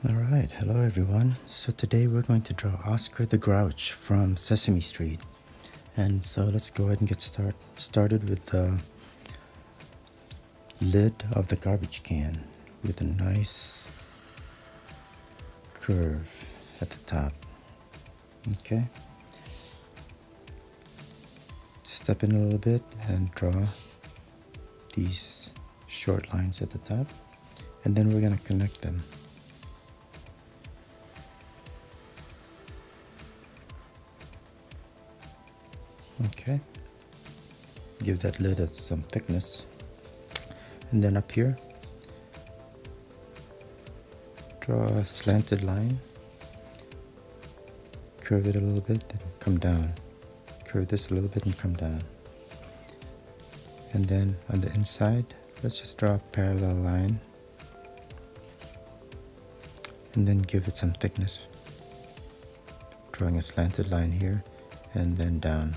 Alright, hello everyone. So today we're going to draw Oscar the Grouch from Sesame Street. And so let's go ahead and get started with the lid of the garbage can with a nice curve at the top. Okay. Step in a little bit and draw these short lines at the top. And then we're going to connect them. Okay, give that lid some thickness, and then up here draw a slanted line, curve it a little bit and come down, curve this a little bit and come down, and then on the inside let's just draw a parallel line and then give it some thickness, drawing a slanted line here and then down.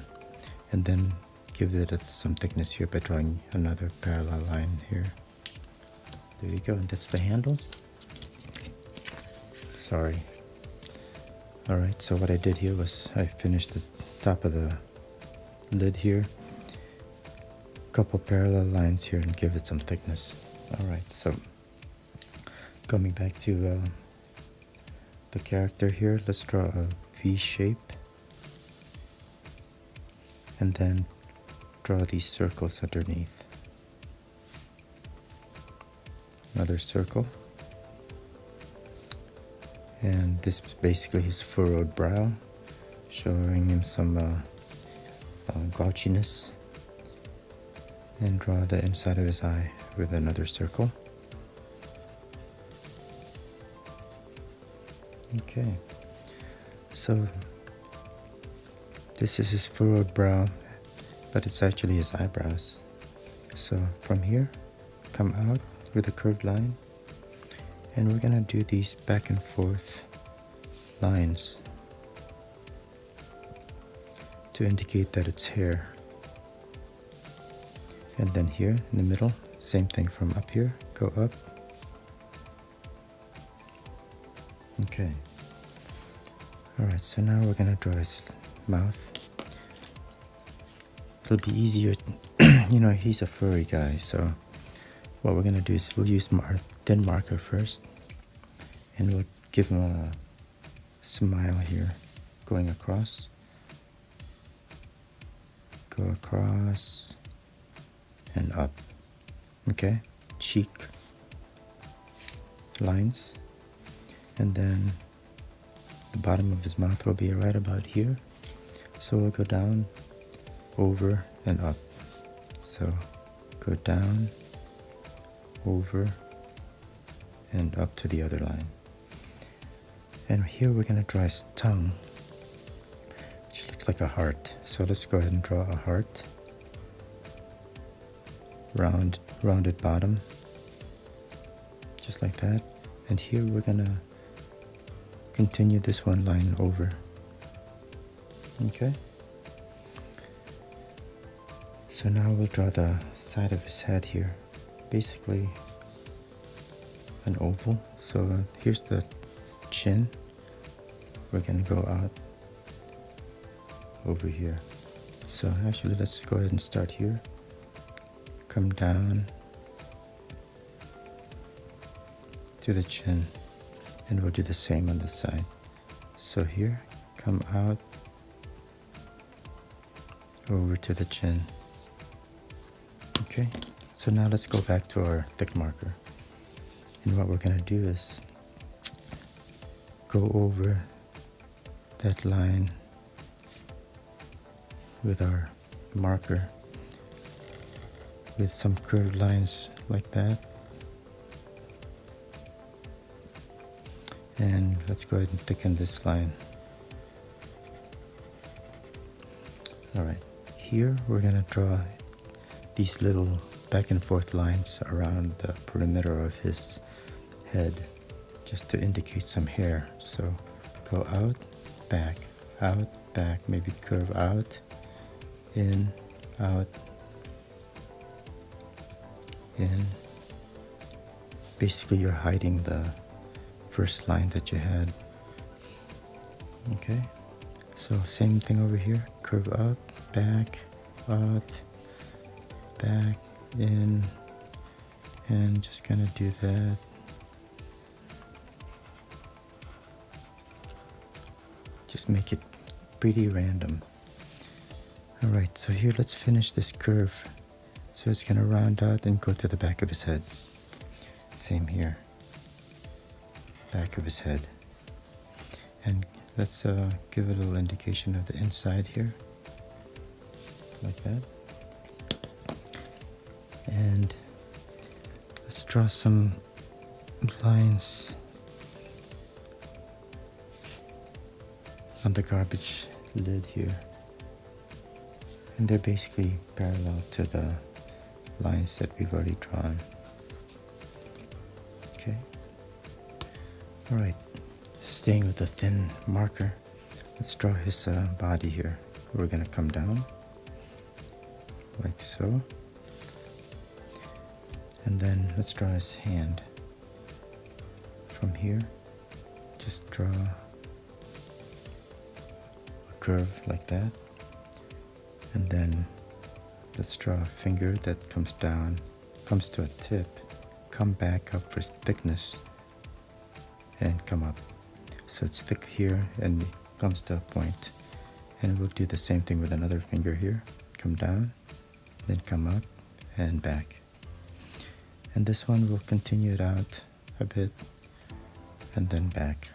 And then give it some thickness here by drawing another parallel line here. There you go, and that's the handle. Sorry. Alright, so what I did here was I finished the top of the lid here. Couple parallel lines here and give it some thickness. Alright, so coming back to the character here, let's draw a V shape. And then draw these circles underneath. Another circle. And this is basically his furrowed brow, showing him some grouchiness. And draw the inside of his eye with another circle. Okay, so this is his furrowed brow, but it's actually his eyebrows. So from here, come out with a curved line, and we're gonna do these back and forth lines to indicate that it's hair. And then here in the middle, same thing from up here, go up. Okay. Alright, so now we're gonna draw his mouth. It'll be easier, he's a furry guy, so what we're gonna do is we'll use thin marker first, and we'll give him a smile here, going across, go across, and up. Okay, cheek lines, and then the bottom of his mouth will be right about here. So we'll go down, over, and up. So go down, over, and up to the other line. And here we're going to draw his tongue, which looks like a heart. So let's go ahead and draw a heart. Rounded bottom, just like that. And here we're going to continue this one line over. Okay. So now we'll draw the side of his head here, basically an oval. So here's the chin. We're gonna go out over here. So actually let's go ahead and start here. Come down to the chin, and we'll do the same on this side. So here, come out over to the chin. Okay, so now let's go back to our thick marker. And what we're going to do is go over that line with our marker with some curved lines like that. And let's go ahead and thicken this line. Alright, here we're going to draw these little back and forth lines around the perimeter of his head, just to indicate some hair. So go out, back, maybe curve out, in, out, in. Basically you're hiding the first line that you had. Okay, so same thing over here, curve up, back, out, back, in, and just gonna do that. Just make it pretty random. Alright, so here let's finish this curve. So it's gonna round out and go to the back of his head. Same here, back of his head. And let's give a little indication of the inside here, like that. And let's draw some lines on the garbage lid here. And they're basically parallel to the lines that we've already drawn. Okay. Alright, staying with the thin marker, let's draw his body here. We're gonna come down, like so. And then let's draw his hand. From here, just draw a curve like that. And then let's draw a finger that comes down, comes to a tip, come back up for thickness, and come up. So it's thick here and comes to a point. And we'll do the same thing with another finger here. Come down, then come up and back. And this one we'll continue it out a bit and then back.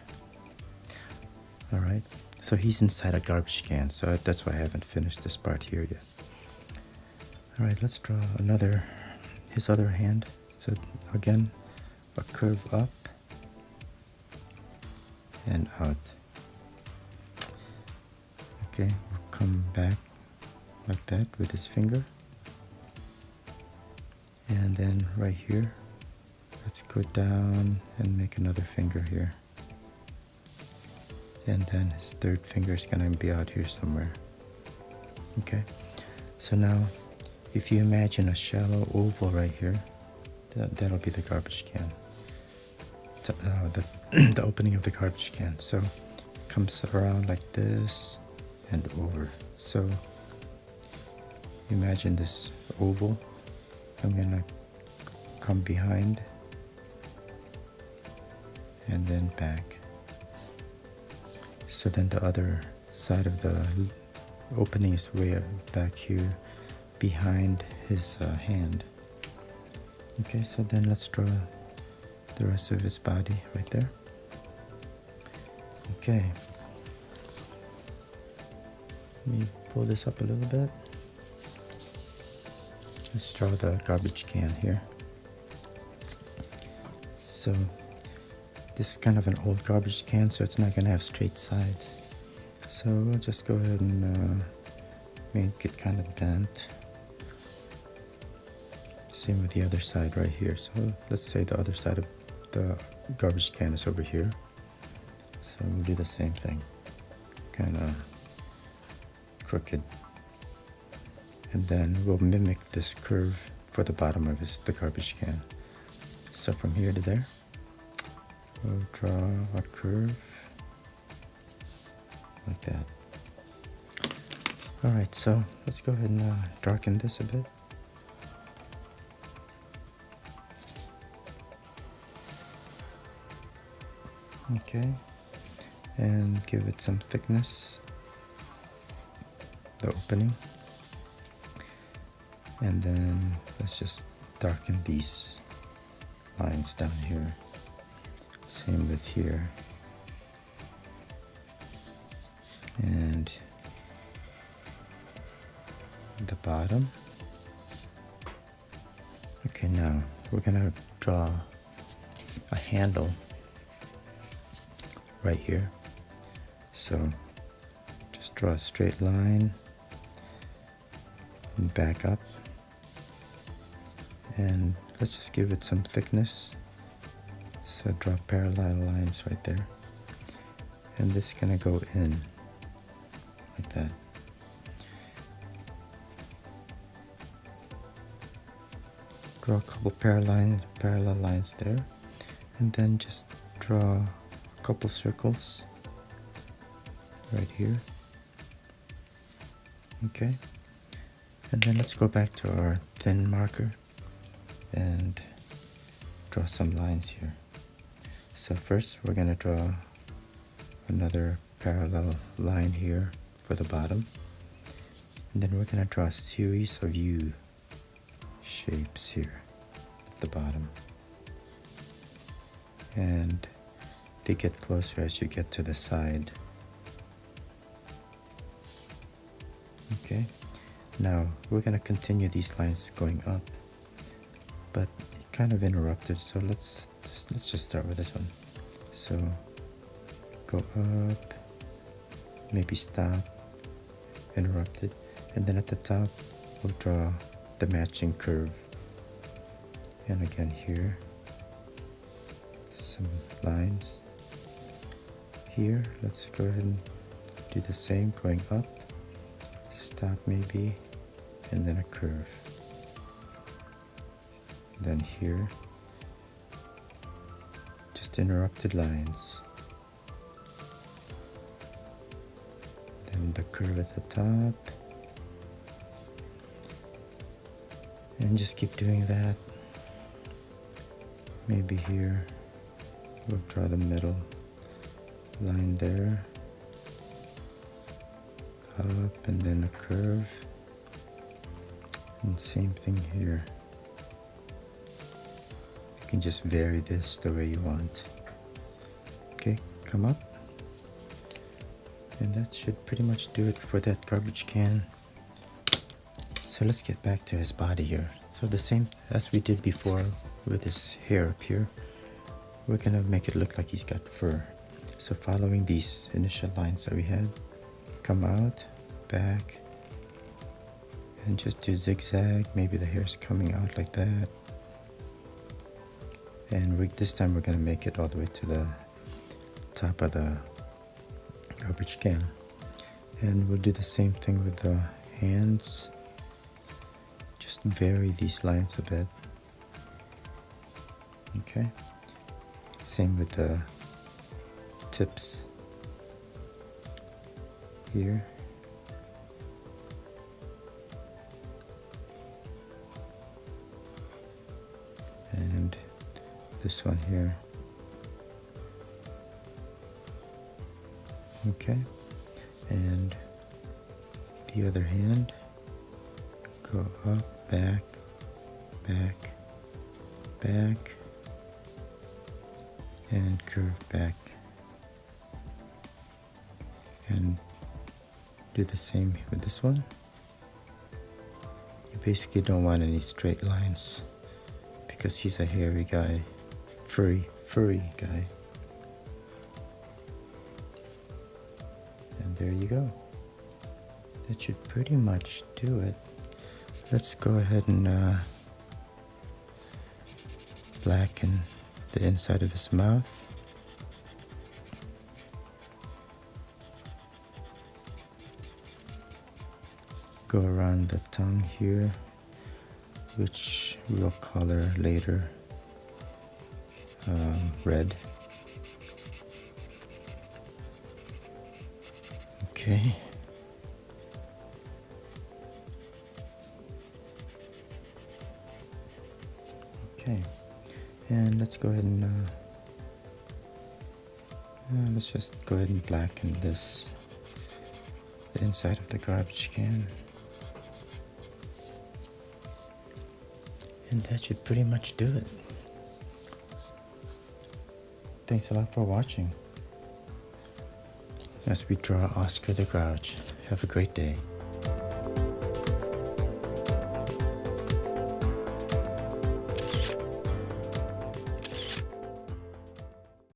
Alright, so he's inside a garbage can, so that's why I haven't finished this part here yet. Alright, let's draw his other hand. So again, a curve up and out. Okay, we'll come back like that with his finger. And then right here, let's go down and make another finger here. And then his third finger is gonna be out here somewhere. Okay, so now if you imagine a shallow oval right here, that'll be the garbage can. The opening of the garbage can. So it comes around like this and over. So imagine this oval. I'm gonna come behind and then back. So then the other side of the opening is way back here behind his hand. Okay, so then let's draw the rest of his body right there. Okay, let me pull this up a little bit. Let's draw the garbage can here. So this is kind of an old garbage can, so it's not going to have straight sides. So we'll just go ahead and make it kind of bent. Same with the other side right here. So let's say the other side of the garbage can is over here. So we'll do the same thing. Kind of crooked. And then we'll mimic this curve for the bottom of the garbage can. So from here to there, we'll draw a curve like that. Alright, so let's go ahead and darken this a bit. Okay, and give it some thickness, the opening. And then let's just darken these lines down here. Same with here. And the bottom. Okay, now we're gonna draw a handle right here. So just draw a straight line and back up. And let's just give it some thickness. So draw parallel lines right there. And this is gonna go in like that. Draw a couple parallel lines there. And then just draw a couple circles right here. Okay, and then let's go back to our thin marker and draw some lines here. So first we're going to draw another parallel line here for the bottom, and then we're going to draw a series of U shapes here at the bottom, and they get closer as you get to the side. Okay, now we're going to continue these lines going up, but it kind of interrupted, so let's just start with this one. So go up, maybe stop, interrupted, and then at the top we'll draw the matching curve, and again here some lines here. Let's go ahead and do the same, going up, stop maybe, and then a curve. Then here, just interrupted lines. Then the curve at the top. And just keep doing that. Maybe here, we'll draw the middle line there. Up and then a curve, and same thing here. You can just vary this the way you want. Okay, come up, and that should pretty much do it for that garbage can. So let's get back to his body here. So the same as we did before with his hair up here, we're gonna make it look like he's got fur. So following these initial lines that we had, come out, back, and just do zigzag. Maybe the hair's coming out like that, and this time we're going to make it all the way to the top of the garbage can. And we'll do the same thing with the hands, just vary these lines a bit. Okay, same with the tips here. And this one here. Okay, and the other hand, go up, back, back, back, and curve back, and do the same with this one. You basically don't want any straight lines because he's a hairy guy, furry guy. And there you go. That should pretty much do it. Let's go ahead and blacken the inside of his mouth. Go around the tongue here, which we'll color later red. Okay. Okay, and let's go ahead and let's just go ahead and blacken the inside of the garbage can. And that should pretty much do it. Thanks a lot for watching as we draw Oscar the Grouch. Have a great day.